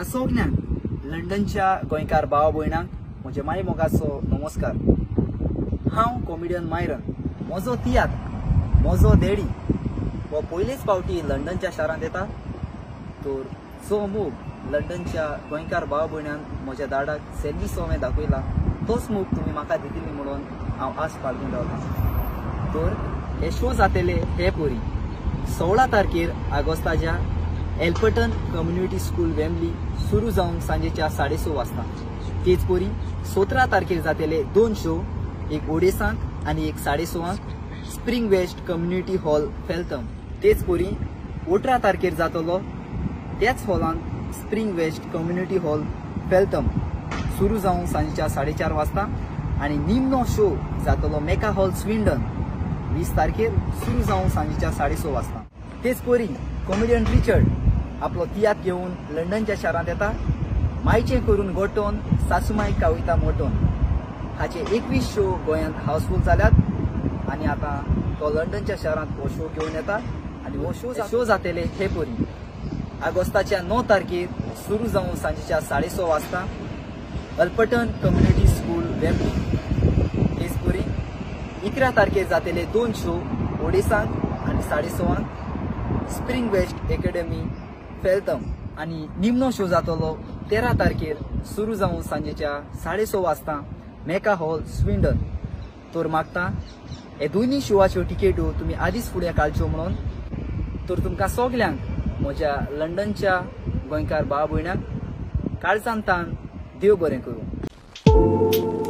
तुमकां सगल्यांक लंडनच्या गोंयकार भाव भयणांक म्हजे माय मोगाचो नमस्कार। हांव कॉमेडियन मायरन। म्हजो तियात्र म्हजो देडी हो पयलेच फावटी लंडनच्या शारांत येता। तर जो मोग लंडनच्या गोंयकार भाव भयणांक म्हज्या दाडाक सेल्वी सोमे दाखयला तोच मोग तुमी म्हाका दितली म्हणून हांव आस बाळगून रावतां। तर हे शो जातले हे परी 16 तारखेर ऑगस्टाच्या एल्पर्टन कम्युनिटी स्कूल वेम्बली सुरू जावन सांजेच्या 6:30 वाजता। तेच परी 17 तारखेर जातले 2 शो, एक ओडेसांक आनी एक 6:30 Spring West Community Hall Feltham. तेच परी 18 तारखेर जातलो त्याच हॉलांत Spring West Community Hall Feltham सुरू जावन सांजेच्या 4:30 वाजता। आनी निमनो शो जातलो मेका हॉल स्विंडन 20 तारखेर सुरू जावन सांजेच्या 6:30 वाजता। तेच परी कॉमेडियन रिचर्ड आपलो तियात्र घेवन लंडनच्या शारांत येता। मायचे करून गोठोन सासूमाय कावयता मोठोन हाचे 21 शो गोंयांत हाऊसफुल जाल्यात आनी आता तो लंडनच्या शारांत हो शो घेवन येता। आनी हो शो जातले हे परी ऑगस्टाच्या 9 तारखेर सुरू जावन सांजेच्या 6:30 वाजता एल्पर्टन कम्युनिटी स्कूल वेम्बली। तेच परी 11 तारखेर जातले 2 शो, ओडेसांक आनी 6:30 स्प्रिंग वेस्ट अकॅडमी फेल्थम। आनी निमनो शो जातलो 13 तारखेर सुरू जावन सांजेच्या 6:30 वाजता मेका हॉल स्विंडन। तर मागता हे दोन्ही शोवाच्यो टिकेटो तुमी आदींच फुडें काडच्यो म्हणून। तर तुमकां सगल्यांक म्हज्या लंडनच्या गोंयकार भाव भयणांक काळजांत देव बरें करूं।